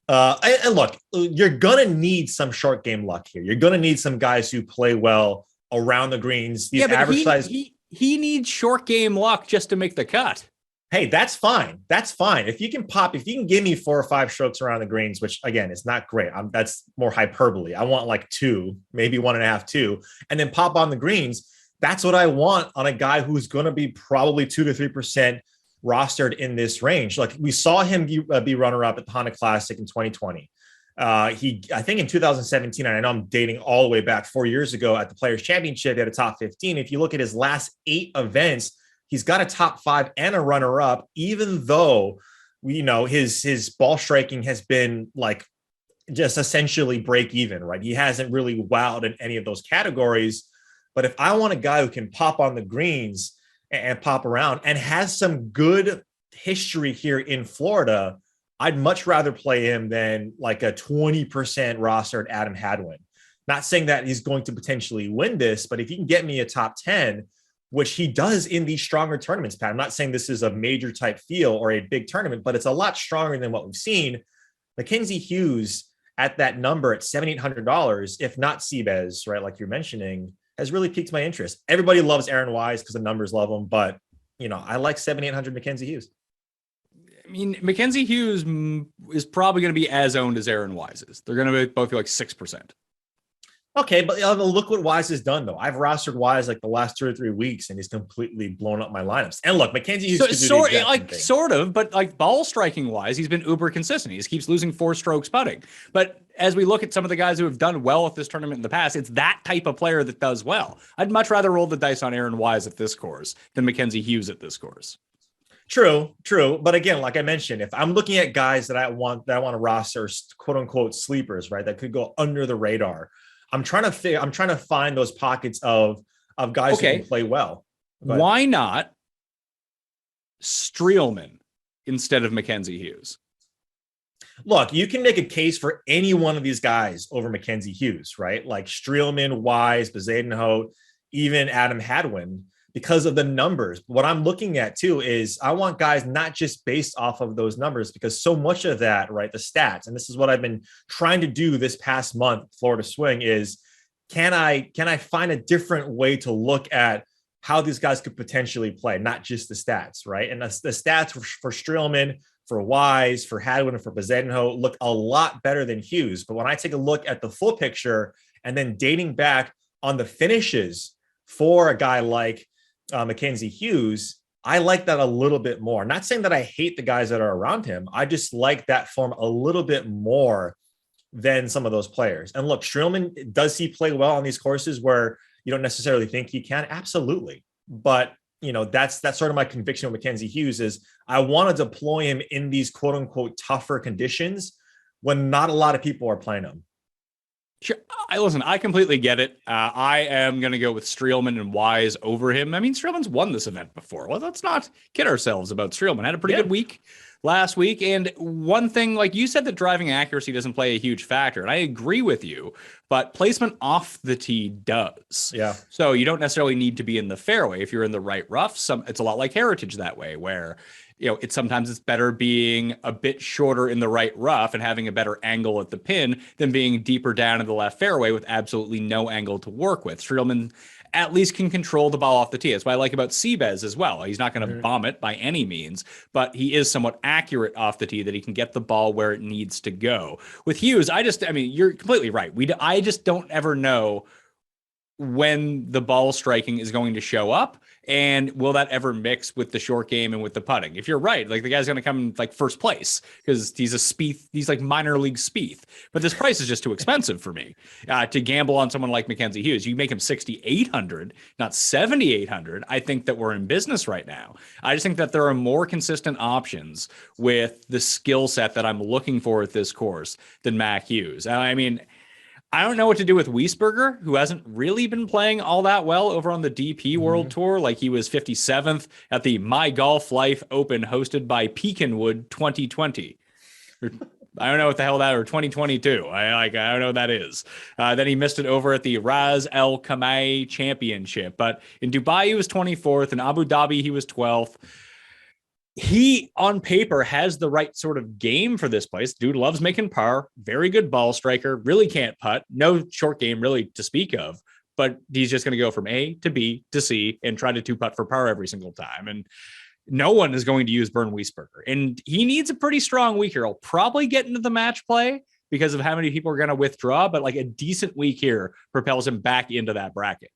S4: And look, you're going to need some short game luck here. You're going to need some guys who play well around the greens. These average size.
S3: He needs short game luck just to make the cut.
S4: Hey, that's fine. That's fine. If you can give me 4 or 5 strokes around the greens, which again, is not great. That's more hyperbole. I want like 2, maybe 1.5, 2, and then pop on the greens. That's what I want on a guy who's going to be probably 2 to 3% rostered in this range. Like we saw him be runner-up at the Honda Classic in 2020. I think in 2017, and I know I'm dating all the way back 4 years ago, at the Players Championship, he had a top 15. If you look at his last 8 events, he's got a top 5 and a runner-up, even though his ball striking has been like just essentially break even, right? He hasn't really wowed in any of those categories. But if I want a guy who can pop on the greens and pop around and has some good history here in Florida, I'd much rather play him than like a 20% rostered Adam Hadwin. Not saying that he's going to potentially win this, but if he can get me a top 10, which he does in these stronger tournaments, Pat, I'm not saying this is a major type feel or a big tournament, but it's a lot stronger than what we've seen. Mackenzie Hughes at that number at $7,800, if not Seabez, right, like you're mentioning, has really piqued my interest. Everybody loves Aaron Wise because the numbers love him, but I like 7,800 Mackenzie Hughes.
S3: I mean, Mackenzie Hughes is probably going to be as owned as Aaron Wise is. They're going to both be like 6%.
S4: Okay, but look what Wise has done, though. I've rostered Wise like the last 2 or 3 weeks, and he's completely blown up my lineups. And look, Mackenzie Hughes
S3: sort of, but like ball striking wise, he's been uber consistent. He just keeps losing 4 strokes putting. But as we look at some of the guys who have done well at this tournament in the past, it's that type of player that does well. I'd much rather roll the dice on Aaron Wise at this course than Mackenzie Hughes at this course.
S4: True. But again, like I mentioned, if I'm looking at guys that I want to roster, quote unquote sleepers, right, that could go under the radar, I'm trying to find those pockets of guys who can play well.
S3: Why not Streelman instead of Mackenzie Hughes?
S4: Look, you can make a case for any one of these guys over Mackenzie Hughes, right? Like Streelman, Wise, Bezuidenhout, even Adam Hadwin, because of the numbers. What I'm looking at too is I want guys not just based off of those numbers, because so much of that, right, the stats, and this is what I've been trying to do this past month, Florida Swing, is can I find a different way to look at how these guys could potentially play, not just the stats, right? And the stats for Streelman, for Wise, for Hadwin, and for Bezuidenhout look a lot better than Hughes. But when I take a look at the full picture and then dating back on the finishes for a guy like Mackenzie Hughes, I like that a little bit more. Not saying that I hate the guys that are around him. I just like that form a little bit more than some of those players. And look, Streelman, does he play well on these courses where you don't necessarily think he can? Absolutely. But that's sort of my conviction with Mackenzie Hughes is I want to deploy him in these quote unquote tougher conditions when not a lot of people are playing him.
S3: Sure. I completely get it. I am going to go with Streelman and Wise over him. I mean, Streelman's won this event before. Well, let's not kid ourselves about Streelman. Had a pretty good week last week. And one thing, like you said, that driving accuracy doesn't play a huge factor. And I agree with you, but placement off the tee does.
S4: Yeah.
S3: So you don't necessarily need to be in the fairway. If you're in the right rough, it's a lot like Heritage that way, where sometimes it's better being a bit shorter in the right rough and having a better angle at the pin than being deeper down in the left fairway with absolutely no angle to work with. Streelman at least can control the ball off the tee. That's what I like about Seabez as well. He's not going to bomb it by any means, but he is somewhat accurate off the tee, that he can get the ball where it needs to go. With Hughes, I mean, you're completely right. I just don't ever know when the ball striking is going to show up, and will that ever mix with the short game and with the putting? If you're right, like the guy's going to come like first place because he's a Spieth, he's like minor league Spieth, but this price is just too expensive for me to gamble on someone like Mackenzie Hughes. You make him 6,800, not 7,800. I think that we're in business right now. I just think that there are more consistent options with the skill set that I'm looking for at this course than Mac Hughes. I mean, I don't know what to do with Wiesberger, who hasn't really been playing all that well over on the DP World Tour. Like, he was 57th at the My Golf Life Open hosted by Pekinwood 2020. I don't know what the hell that, or 2022. I don't know what that is. Then he missed it over at the Ras Al Khaimah Championship. But in Dubai, he was 24th. In Abu Dhabi, he was 12th. He, on paper, has the right sort of game for this place. Dude loves making par, very good ball striker, really can't putt, no short game really to speak of, but he's just going to go from A to B to C and try to two putt for par every single time. And no one is going to use Bernd Wiesberger. And he needs a pretty strong week here. He'll probably get into the match play because of how many people are going to withdraw, but like a decent week here propels him back into that bracket.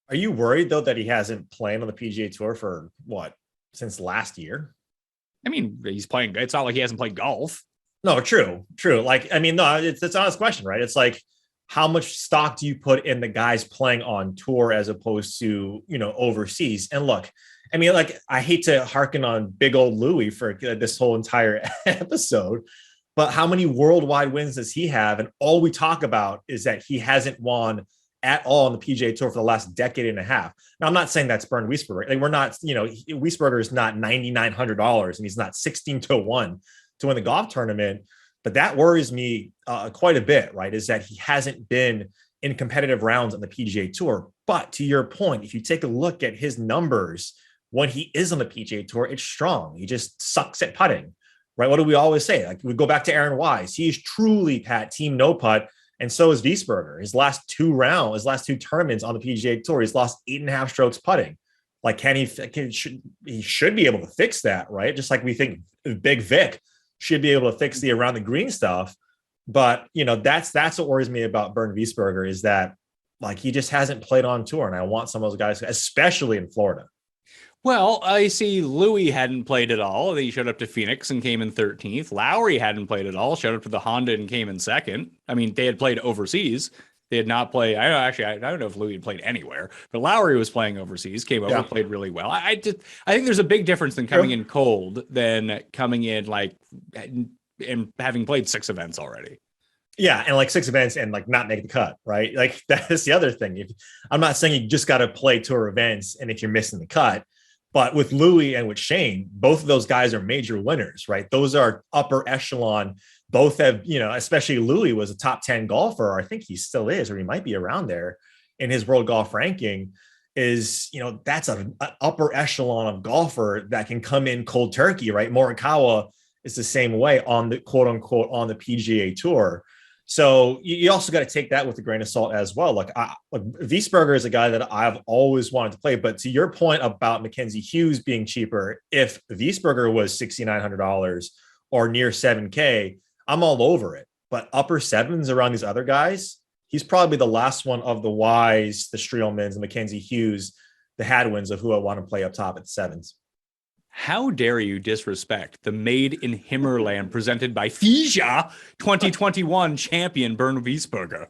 S4: Are you worried, though, that he hasn't played on the PGA Tour for since last year?
S3: I mean, he's playing. It's not like he hasn't played golf.
S4: No, true. Like, I mean, no, it's an honest question, right? It's like, how much stock do you put in the guys playing on tour as opposed to, overseas? And look, I mean, like, I hate to hearken on big old Louis for this whole entire episode, but how many worldwide wins does he have? And all we talk about is that he hasn't won at all on the PGA Tour for the last decade and a half. Now, I'm not saying that's Bernd Wiesberger. Like, we're not, Wiesberger is not $9,900 and he's not 16-1 to win the golf tournament. But that worries me quite a bit, right? Is that he hasn't been in competitive rounds on the PGA Tour. But to your point, if you take a look at his numbers when he is on the PGA Tour, it's strong. He just sucks at putting, right? What do we always say? Like, we go back to Aaron Wise. He is truly team no putt. And so is Wiesberger. His last two tournaments on the PGA Tour, he's lost 8.5 strokes putting. Like, he should be able to fix that, right? Just like we think Big Vic should be able to fix the around the green stuff. But, that's what worries me about Bernd Wiesberger, is that, like, he just hasn't played on tour. And I want some of those guys, especially in Florida.
S3: Well, I see Louis hadn't played at all. He showed up to Phoenix and came in 13th. Lowry hadn't played at all, showed up to the Honda and came in second. I mean, they had played overseas. They had not played. I don't know if Louis had played anywhere, but Lowry was playing overseas, came over, played really well. I think there's a big difference than coming in cold than coming in like and having played 6 events already.
S4: Yeah, and like 6 events and like not make the cut, right? Like, that's the other thing. I'm not saying you just got to play tour events, and if you're missing the cut. But with Louis and with Shane, both of those guys are major winners, right? Those are upper echelon. Both have, especially Louis was a top 10 golfer. I think he still is, or he might be around there in his world golf ranking. Is, that's an upper echelon of golfer that can come in cold turkey, right? Morikawa is the same way on the quote unquote on the PGA Tour. So you also got to take that with a grain of salt as well. Like, Wiesberger is a guy that I've always wanted to play. But to your point about Mackenzie Hughes being cheaper, if Wiesberger was $6,900 or near $7K, I'm all over it. But upper sevens around these other guys, he's probably the last one of the Wise, the Streelmans, the Mackenzie Hughes, the Hadwins of who I want to play up top at the sevens.
S3: How dare you disrespect the Made in Himmerland presented by FISA 2021 champion Bernd Wiesberger?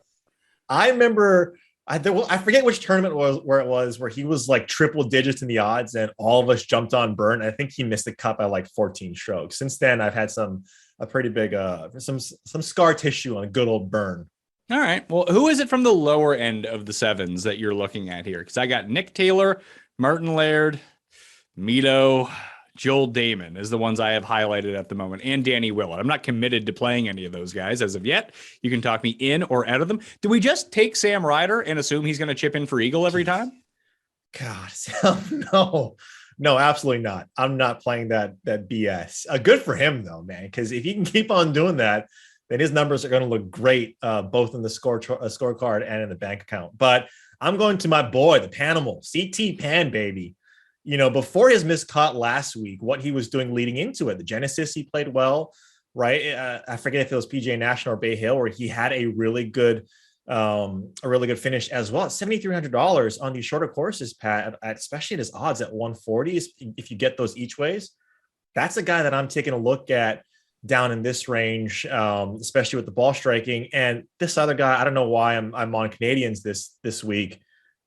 S4: I remember, I forget which tournament where he was like triple digits in the odds and all of us jumped on Bernd. I think he missed the cut by like 14 strokes. Since then, I've had a pretty big, some scar tissue on a good old Bernd.
S3: All right. Well, who is it from the lower end of the sevens that you're looking at here? Because I got Nick Taylor, Martin Laird, Mito, Joel Damon is the ones I have highlighted at the moment, and Danny Willett. I'm not committed to playing any of those guys as of yet. You can talk me in or out of them. Do we just take Sam Ryder and assume he's going to chip in for Eagle every time?
S4: God, no, absolutely not. I'm not playing that BS. Good for him though, man, because if he can keep on doing that, then his numbers are going to look great, both in the scorecard and in the bank account. But I'm going to my boy, the Panimal, CT Pan, baby. You know, before his missed cut last week, what he was doing leading into it, the Genesis, he played well, right? I forget if it was PGA National or Bay Hill, where he had a really good finish as well. $7,300 on these shorter courses, Pat, especially at his odds at 140. If you get those each ways, that's a guy that I'm taking a look at down in this range, especially with the ball striking. And this other guy, I don't know why I'm on Canadians this week,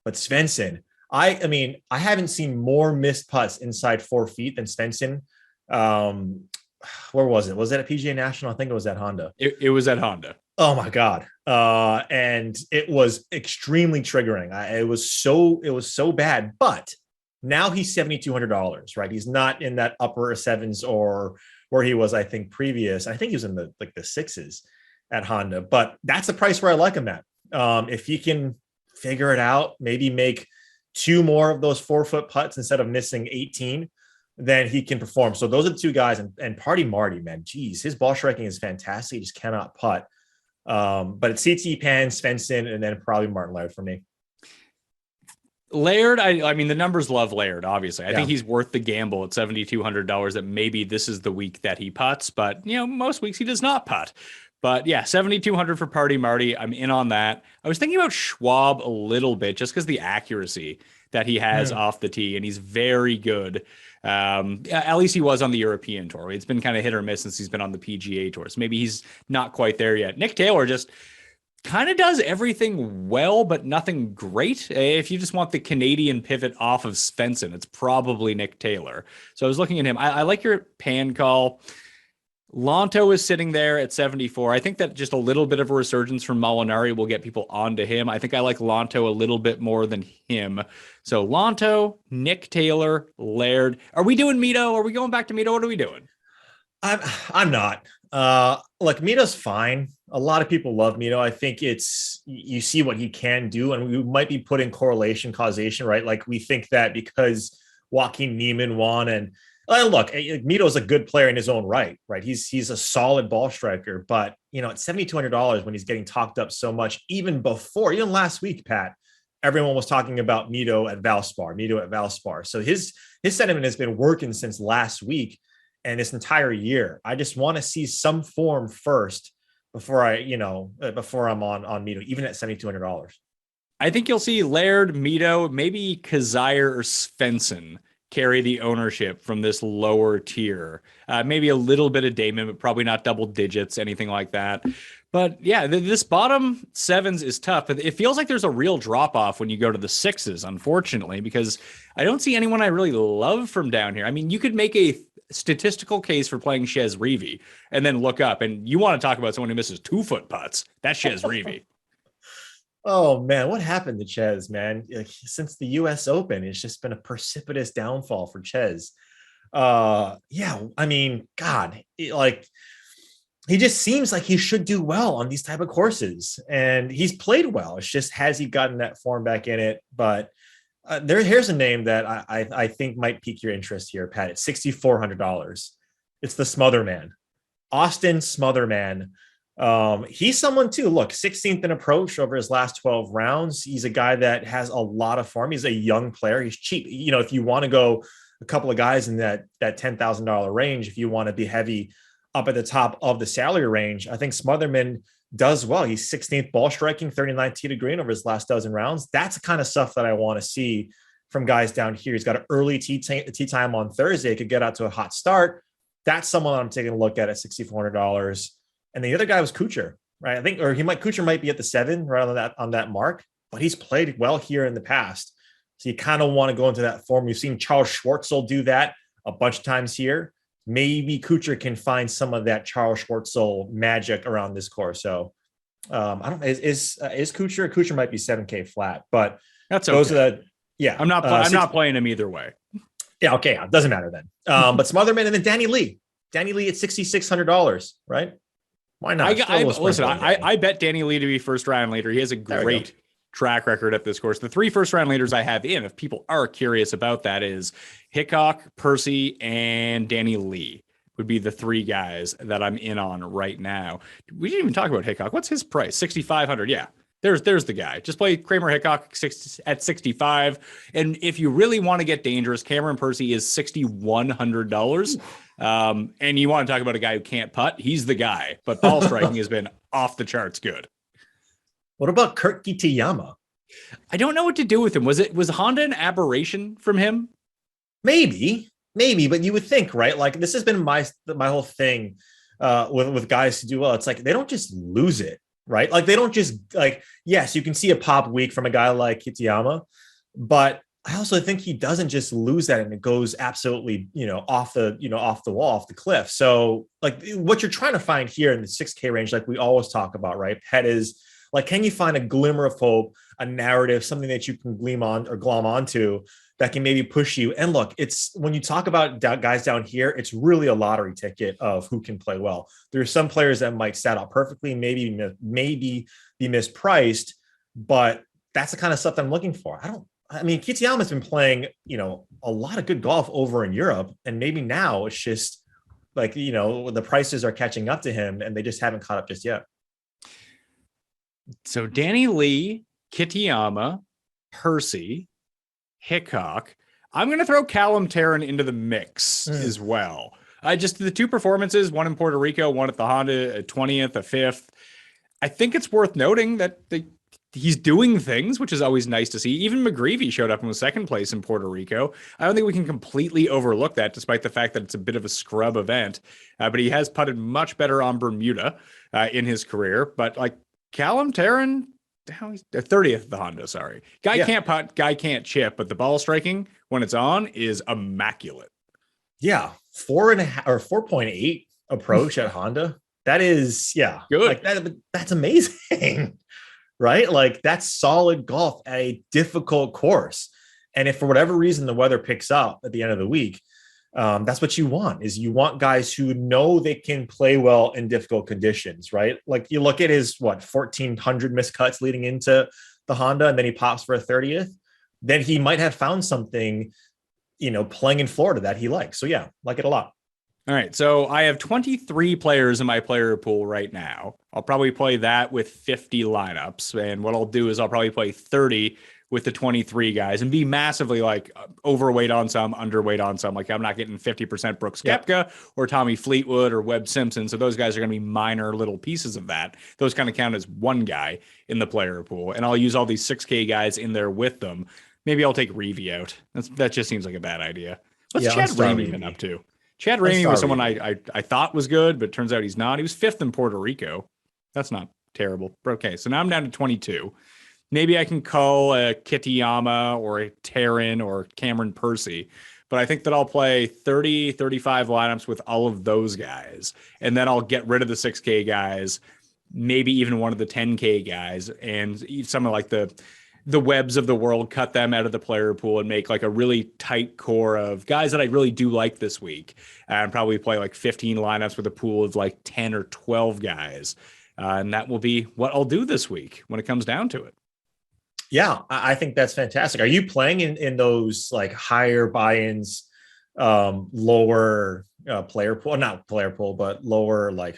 S4: but Svensson. I mean, I haven't seen more missed putts inside 4 feet than Svensson. Where was it? Was it at PGA National? I think it was at Honda.
S3: It was at Honda.
S4: Oh my God. And it was extremely triggering. It was so bad, but now he's $7,200, right? He's not in that upper sevens or where he was, I think, previous. I think he was in the sixes at Honda, but that's the price where I like him at. If he can figure it out, maybe make 2 more of those 4-foot putts instead of missing 18, then he can perform. So those are the 2 guys. And Party Marty, man, geez, his ball striking is fantastic. He just cannot putt. But it's CT Pan, Svensson, and then probably Martin Laird for me.
S3: Laird, I mean, the numbers love Laird, obviously. I think he's worth the gamble at $7,200 that maybe this is the week that he putts, but, you know, most weeks he does not putt. But yeah, $7,200 for Party Marty. I'm in on that. I was thinking about Schwab a little bit just because the accuracy that he has off the tee, and he's very good. At least he was on the European Tour. It's been kind of hit or miss since he's been on the PGA Tour. So maybe he's not quite there yet. Nick Taylor just kind of does everything well, but nothing great. If you just want the Canadian pivot off of Svensson, it's probably Nick Taylor. So I was looking at him. I like your Pan call. Lonto is sitting there at 74. I think that just a little bit of a resurgence from Molinari will get people onto him. I think I like Lonto a little bit more than him. So Lonto, Nick Taylor, Laird. Are we doing Mito? Are we going back to Mito? What are we doing?
S4: I'm not. Look, Mito's fine. A lot of people love Mito. I think you see what he can do, and we might be putting correlation, causation, right? Like we think that because Joaquin Niemann won, and look, Mito's a good player in his own right? He's a solid ball striker, but you know, at $7,200 when he's getting talked up so much, even last week, Pat, everyone was talking about Mito at Valspar. So his sentiment has been working since last week and this entire year. I just want to see some form first before I'm on Mito, even at $7,200.
S3: I think you'll see Laird, Mito, maybe Kazire or Svensson carry the ownership from this lower tier. Maybe a little bit of Damon, but probably not double digits, anything like that. But yeah, this bottom sevens is tough. It feels like there's a real drop off when you go to the sixes, unfortunately, because I don't see anyone I really love from down here. I mean, you could make a statistical case for playing Chez Reavie and then look up, and you want to talk about someone who misses 2-foot putts. That's Chez Reavie.
S4: Oh man, what happened to Chez, man? Like, since the US Open, it's just been a precipitous downfall for Chez. Yeah, I mean, God, he just seems like he should do well on these type of courses, and he's played well. It's just, has he gotten that form back in it? But here's a name that I think might pique your interest here, Pat. It's $6,400. It's the Smotherman, Austin Smotherman. He's someone too. Look, 16th in approach over his last 12 rounds. He's a guy that has a lot of form. He's a young player. He's cheap. You know, if you want to go a couple of guys in that $10,000 range, if you want to be heavy up at the top of the salary range, I think Smotherman does well. He's 16th ball striking, 39th tee to green over his last dozen rounds. That's the kind of stuff that I want to see from guys down here. He's got an early tee time on Thursday. Could get out to a hot start. That's someone I'm taking a look at $6,400. And the other guy was Kuchar, right? I think, Kuchar might be at the 7 right on that mark, but he's played well here in the past. So you kind of want to go into that form. We've seen Charles Schwartzel do that a bunch of times here. Maybe Kuchar can find some of that Charles Schwartzel magic around this course. So I don't know, is Kuchar might be 7K flat, but
S3: that's okay.
S4: Those are
S3: I'm not playing him either way.
S4: Yeah, okay, it doesn't matter then. But Smotherman, and then Danny Lee at $6,600, right? Why not?
S3: I bet Danny Lee to be first round leader. He has a great track record at this course. The 3 first round leaders I have in, if people are curious about that, is Hickok, Percy, and Danny Lee would be the 3 guys that I'm in on right now. We didn't even talk about Hickok. What's his price? $6,500. Yeah. There's the guy. Just play Kramer Hickok at 65. And if you really want to get dangerous, Cameron Percy is $6,100. And you want to talk about a guy who can't putt, he's the guy. But ball striking has been off the charts good.
S4: What about Kurt Kitayama?
S3: I don't know what to do with him. Was Honda an aberration from him?
S4: Maybe, but you would think, right? Like this has been my whole thing with guys who do well. It's like they don't just lose it, right? Like they don't just like, yes, you can see a pop week from a guy like Kitayama, but I also think he doesn't just lose that and it goes absolutely, off the wall, off the cliff. So like what you're trying to find here in the 6K range, like we always talk about, right? Pet is like, can you find a glimmer of hope, a narrative, something that you can glom onto that can maybe push you? And look, it's when you talk about guys down here, it's really a lottery ticket of who can play well. There's some players that might stat out perfectly, maybe be mispriced, but that's the kind of stuff I'm looking for. Kitayama's been playing, a lot of good golf over in Europe, and maybe now it's just like, the prices are catching up to him and they just haven't caught up just yet.
S3: So Danny Lee, Kitayama, Percy, Hickok. I'm going to throw Callum Tarrant into the mix as well. Just the two performances, one in Puerto Rico, one at the Honda, a 20th, a 5th. I think it's worth noting that he's doing things, which is always nice to see. Even McGreevy showed up in second place in Puerto Rico. I don't think we can completely overlook that, despite the fact that it's a bit of a scrub event. But he has putted much better on Bermuda in his career. But like Callum Tarrant, he's 30th at the Honda, sorry. Guy can't putt, guy can't chip, but the ball striking, when it's on, is immaculate.
S4: Yeah, 4.5 or 4.8 approach at Honda. That is,
S3: good.
S4: Like that's amazing. Right? Like that's solid golf at a difficult course. And if for whatever reason the weather picks up at the end of the week, that's what you want, is you want guys who know they can play well in difficult conditions, right? Like you look at his 1,400 missed cuts leading into the Honda, and then he pops for a 30th. Then he might have found something, playing in Florida that he likes. So yeah, like it a lot.
S3: All right, so I have 23 players in my player pool right now. I'll probably play that with 50 lineups, and what I'll do is I'll probably play 30 with the 23 guys and be massively like overweight on some, underweight on some. Like I'm not getting 50% Brooks Koepka or Tommy Fleetwood or Webb Simpson. So those guys are going to be minor little pieces of that. Those kind of count as one guy in the player pool, and I'll use all these 6K guys in there with them. Maybe I'll take Reevy out. That just seems like a bad idea. What's Chad Ramey been up to? Chad Ramey was someone I thought was good, but turns out he's not. He was 5th in Puerto Rico. That's not terrible. Okay, so now I'm down to 22. Maybe I can call a Kitayama or a Tarrant or Cameron Percy, but I think that I'll play 30, 35 lineups with all of those guys, and then I'll get rid of the 6K guys, maybe even one of the 10K guys, and some of like the Webbs of the world, cut them out of the player pool and make like a really tight core of guys that I really do like this week, and probably play like 15 lineups with a pool of like 10 or 12 guys. And that will be what I'll do this week when it comes down to it.
S4: Yeah, I think that's fantastic. Are you playing in those like higher buy-ins, lower player pool, not player pool, but lower like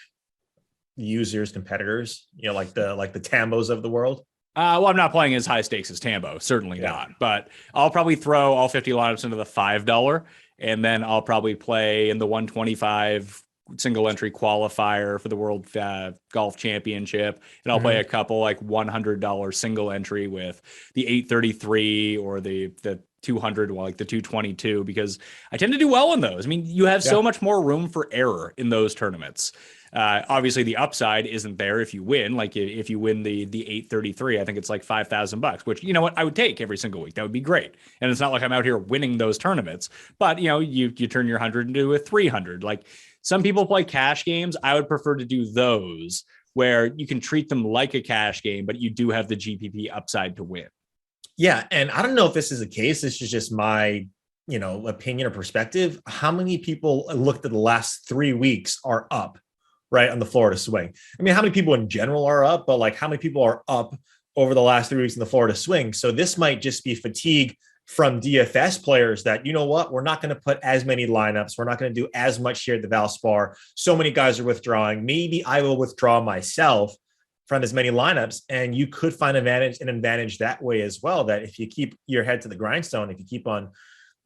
S4: users, competitors, like the Tambos of the world?
S3: Well, I'm not playing as high stakes as Tambo, certainly not. But I'll probably throw all 50 lineups into the $5, and then I'll probably play in the 125 single entry qualifier for the World Golf Championship, and I'll play a couple like $100 single entry with the 833 or the 200, like the 222, because I tend to do well in those. I mean, you have so much more room for error in those tournaments. Obviously the upside isn't there if you win. Like if you win the 833, I think it's like $5,000, which, you know what, I would take every single week. That would be great. And it's not like I'm out here winning those tournaments, but you turn your 100 into a 300. Like some people play cash games. I would prefer to do those where you can treat them like a cash game, but you do have the GPP upside to win.
S4: Yeah. And I don't know if this is the case. This is just my, opinion or perspective. How many people looked at the last 3 weeks are up, right, on the Florida swing? I mean, how many people in general are up, but like how many people are up over the last 3 weeks in the Florida swing? So this might just be fatigue from DFS players that, you know what, we're not going to put as many lineups. We're not going to do as much here at the Valspar. So many guys are withdrawing. Maybe I will withdraw myself from as many lineups, and you could find an advantage that way as well. That if you keep your head to the grindstone, if you keep on,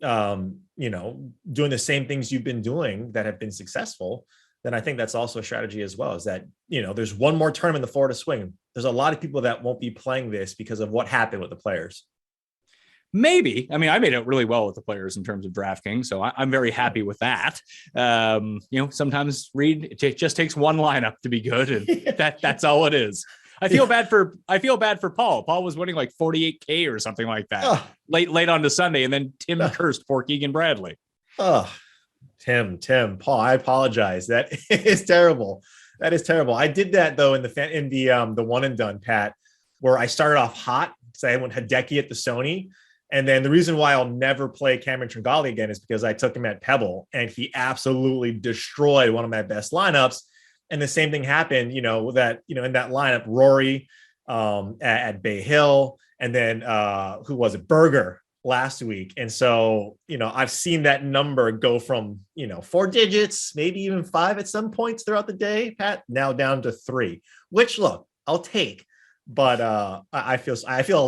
S4: doing the same things you've been doing that have been successful, then I think that's also a strategy as well. Is that, there's one more tournament in the Florida Swing. There's a lot of people that won't be playing this because of what happened with the players.
S3: Maybe. I mean, I made it really well with the players in terms of DraftKings, so I'm very happy with that. Sometimes Reid, it just takes one lineup to be good, and that's all it is. I feel bad for Paul. Paul was winning like 48K or something like that late on to Sunday, and then Tim cursed poor Keegan Bradley.
S4: Tim, Paul, I apologize. That is terrible. That is terrible. I did that though in the one and done, Pat, where I started off hot because I went Hideki at the Sony. And then the reason why I'll never play Cameron Tringali again is because I took him at Pebble and he absolutely destroyed one of my best lineups. And the same thing happened, in that lineup, Rory at Bay Hill, and then who was it? Berger last week. And so, I've seen that number go from, 4 digits, maybe even 5 at some points throughout the day, Pat, now down to 3, which look, I'll take, but I feel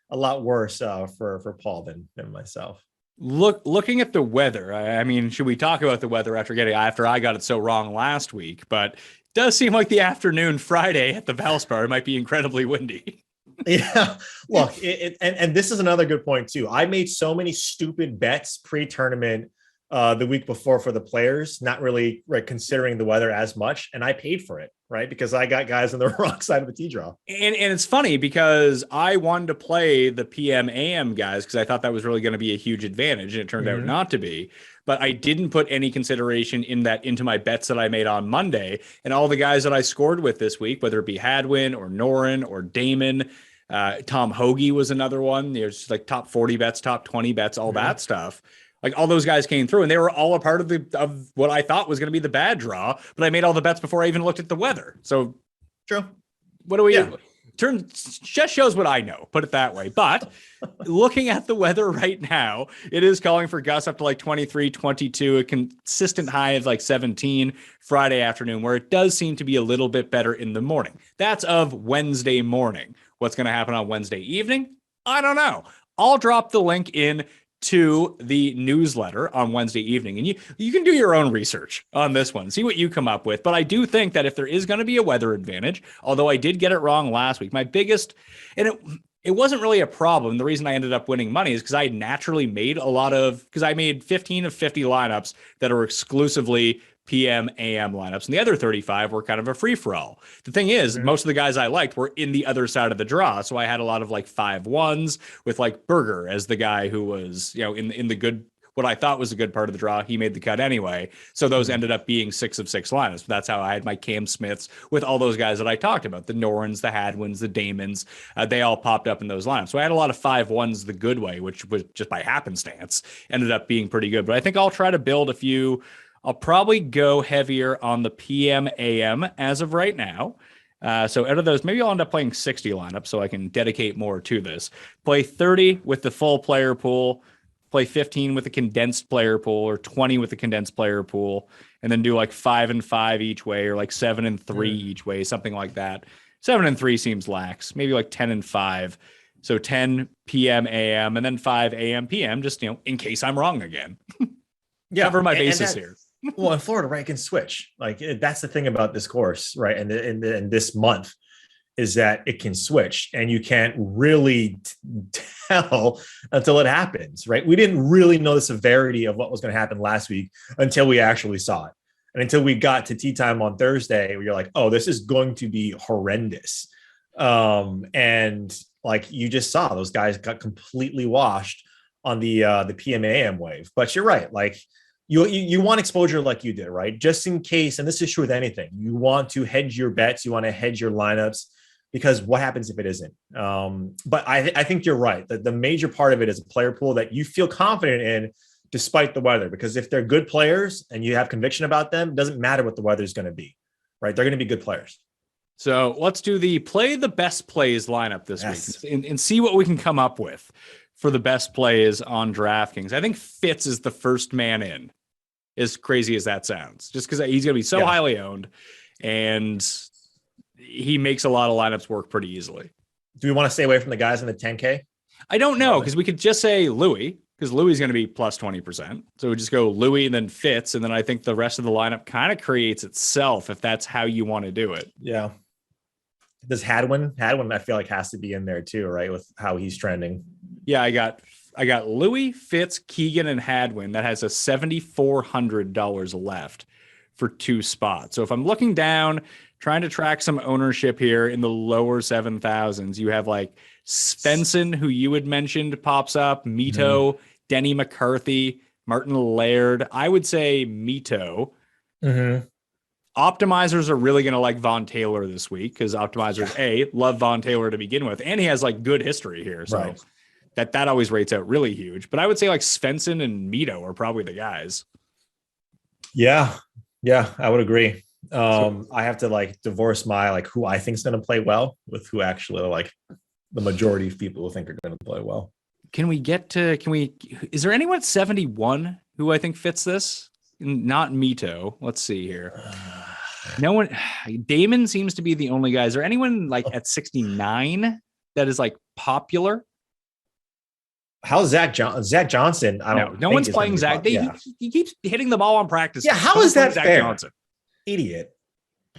S4: a lot worse for Paul than myself.
S3: Looking at the weather, I mean, should we talk about the weather after I got it so wrong last week? But it does seem like the afternoon Friday at the Valspar might be incredibly windy.
S4: Yeah, look, and this is another good point too. I made so many stupid bets pre-tournament the week before for the players, not really considering the weather as much, and I paid for it, right? Because I got guys on the wrong side of the tee draw.
S3: And it's funny because I wanted to play the PM AM guys because I thought that was really going to be a huge advantage, and it turned out not to be. But I didn't put any consideration into my bets that I made on Monday, and all the guys that I scored with this week, whether it be Hadwin or Noren or Damon, Tom Hoagie was another one. There's like top 40 bets, top 20 bets, all that stuff. Like all those guys came through and they were all a part of what I thought was going to be the bad draw, but I made all the bets before I even looked at the weather. So
S4: true.
S3: What do we just shows what I know, put it that way. But looking at the weather right now, it is calling for gusts up to like 23, 22, a consistent high of like 17 Friday afternoon, where it does seem to be a little bit better in the morning. That's of Wednesday morning. What's going to happen on Wednesday evening? I don't know. I'll drop the link in to the newsletter on Wednesday evening. And you can do your own research on this one, see what you come up with. But I do think that if there is going to be a weather advantage, although I did get it wrong last week, my biggest, and it wasn't really a problem. The reason I ended up winning money is because I naturally made because I made 15 of 50 lineups that are exclusively PM AM lineups, and the other 35 were kind of a free-for-all. The thing is, most of the guys I liked were in the other side of the draw, so I had a lot of like 5-1s with like Berger as the guy who was, in the good, what I thought was a good part of the draw. He made the cut anyway, so those ended up being 6 of 6 lineups. That's how I had my Cam Smiths with all those guys that I talked about, the Norens, the Hadwins, the Damons. They all popped up in those lineups. So I had a lot of 5-1s the good way, which was just by happenstance ended up being pretty good. But I think I'll try to build a few. I'll probably go heavier on the PM AM as of right now. So out of those, maybe I'll end up playing 60 lineups so I can dedicate more to this. Play 30 with the full player pool, play 15 with the condensed player pool, or 20 with the condensed player pool, and then do like 5 and 5 each way, or like 7 and 3 each way, something like that. 7 and 3 seems lax, maybe like 10 and 5. So 10 PM AM and then 5 AM PM, just, in case I'm wrong again. Cover my bases here.
S4: Well, in Florida, right, it can switch. Like that's the thing about this course, right? And in this month is that it can switch, and you can't really tell until it happens, right? We didn't really know the severity of what was going to happen last week until we actually saw it, and until we got to tee time on Thursday, you're like, oh, this is going to be horrendous. And like you just saw, those guys got completely washed on the PMAM wave. But you're right, like. You want exposure like you did, right? Just in case, and this is true with anything, you want to hedge your bets, you want to hedge your lineups, because what happens if it isn't? But I think you're right. The major part of it is a player pool that you feel confident in despite the weather, because if they're good players and you have conviction about them, it doesn't matter what the weather is going to be, right? They're going to be good players.
S3: So let's do the play the best plays lineup this week and see what we can come up with for the best plays on DraftKings. I think Fitz is the first man in, as crazy as that sounds, just because he's going to be so highly owned. And he makes a lot of lineups work pretty easily.
S4: Do we want to stay away from the guys in the 10K?
S3: I don't know, because we could just say Louis, because Louis is going to be plus 20%. So we just go Louis and then Fitz. And then I think the rest of the lineup kind of creates itself if that's how you want to do it.
S4: Yeah. Does Hadwin, I feel like has to be in there too, right? With how he's trending.
S3: Yeah, I got Louis, Fitz, Keegan, and Hadwin. That has a $7,400 left for 2 spots. So if I'm looking down, trying to track some ownership here in the lower 7,000s, you have like Svensson, who you had mentioned, pops up, Mito, Denny McCarthy, Martin Laird. I would say Mito. Optimizers are really going to like Von Taylor this week because optimizers, love Von Taylor to begin with. And he has like good history here. So that always rates out really huge. But I would say like Svensson and Mito are probably the guys.
S4: Yeah, I would agree. I have to like divorce my like who I think is going to play well with who actually like the majority of people who think are going to play well. Is there anyone at 71 who I think fits this? Not Mito. Let's see here. No one. Damon seems to be the only guy. Is there anyone like at 69 that is like popular? How's Zach Johnson? I don't.
S3: No one's playing Zach. He keeps hitting the ball on practice.
S4: Yeah, how is that
S3: Zach
S4: fair?
S3: Johnson.
S4: Idiot.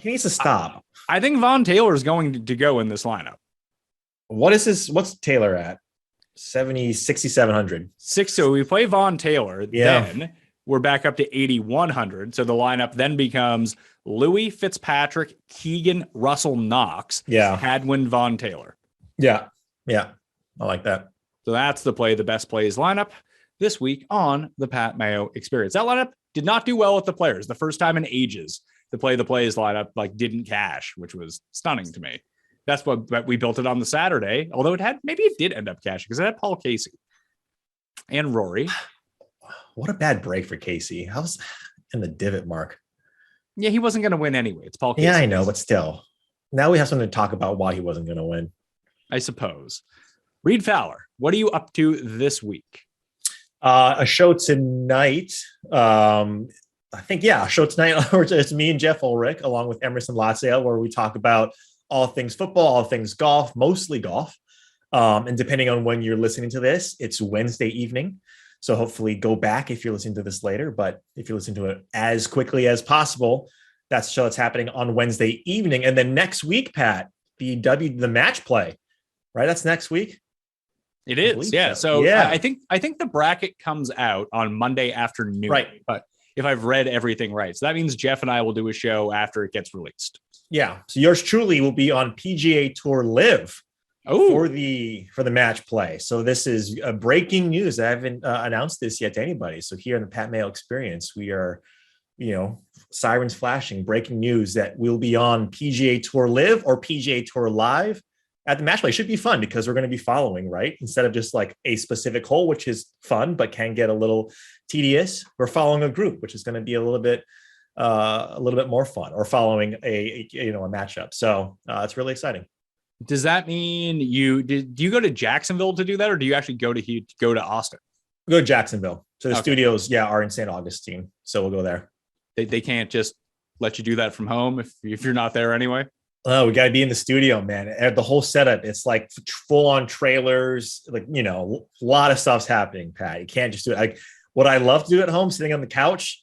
S4: He needs to stop.
S3: I think Von Taylor is going to go in this lineup.
S4: What's Taylor at? 6,700.
S3: So we play Von Taylor.
S4: Yeah.
S3: Then we're back up to 8,100. So the lineup then becomes Louis Fitzpatrick, Keegan, Russell Knox, Hadwin, Von Taylor.
S4: Yeah. I like that.
S3: So that's the best plays lineup this week on the Pat Mayo Experience. That lineup did not do well with the players. The first time in ages to play the plays lineup didn't cash, which was stunning to me. That's what we built it on the Saturday, although it did end up cashing because it had Paul Casey and Rory.
S4: What a bad break for Casey. How's in the divot mark?
S3: Yeah, he wasn't going to win anyway. It's Paul Casey.
S4: Yeah, I know, but still. Now we have something to talk about why he wasn't going to win.
S3: I suppose. Reid Fowler, what are you up to this week?
S4: A show tonight. A show tonight. It's me and Jeff Ulrich, along with Emerson Latsale, where we talk about all things football, all things golf, mostly golf. And depending on when you're listening to this, it's Wednesday evening. So hopefully go back if you're listening to this later. But if you're listening to it as quickly as possible, that's the show that's happening on Wednesday evening. And then next week, Pat, the match play, right? That's next week.
S3: It is. Yeah. So I think the bracket comes out on Monday afternoon.
S4: Right.
S3: But if I've read everything right. So that means Jeff and I will do a show after it gets released. Yeah.
S4: So yours truly will be on PGA Tour Live for the match play. So this is breaking news. I haven't announced this yet to anybody. So here in the Pat Mayo Experience, we are, sirens flashing, breaking news that we'll be on PGA Tour Live or PGA Tour Live at the match play. It should be fun because we're going to be following, right? Instead of just like a specific hole, which is fun, but can get a little tedious. We're following a group, which is going to be a little bit more fun, or following a matchup. So it's really exciting.
S3: Does that mean do you go to Jacksonville to do that, or do you actually go to Austin?
S4: Go to Jacksonville. So the studios, are in St. Augustine. So we'll go there.
S3: They can't just let you do that from home if you're not there anyway.
S4: Oh, we got to be in the studio, man. The whole setup, it's like full on trailers, a lot of stuff's happening, Pat. You can't just do it. Like what I love to do at home, sitting on the couch.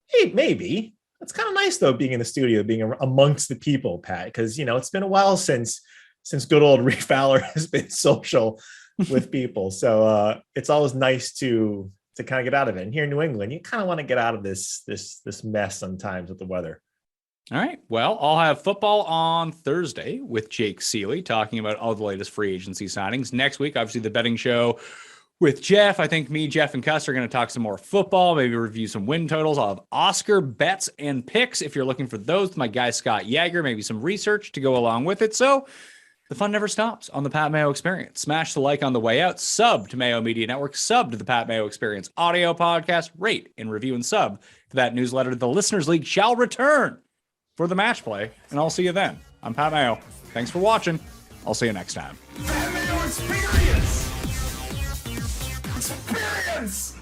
S4: Hey, maybe it's kind of nice though, being in the studio, being amongst the people, Pat, because, it's been a while since good old Reid Fowler has been social with people. So it's always nice to kind of get out of it. And here in New England, you kind of want to get out of this mess sometimes with the weather.
S3: All right. Well, I'll have football on Thursday with Jake Seeley talking about all the latest free agency signings. Next week, obviously, the betting show with Jeff. I think me, Jeff, and Cuss are going to talk some more football, maybe review some win totals. I'll have Oscar bets and picks if you're looking for those. My guy, Scott Yeager, maybe some research to go along with it. So the fun never stops on the Pat Mayo Experience. Smash the like on the way out. Sub to Mayo Media Network. Sub to the Pat Mayo Experience audio podcast. Rate and review and sub to that newsletter. The Listeners League shall return for the match play, and I'll see you then. I'm Pat Mayo. Thanks for watching. I'll see you next time.
S2: Pat Mayo Experience! Experience!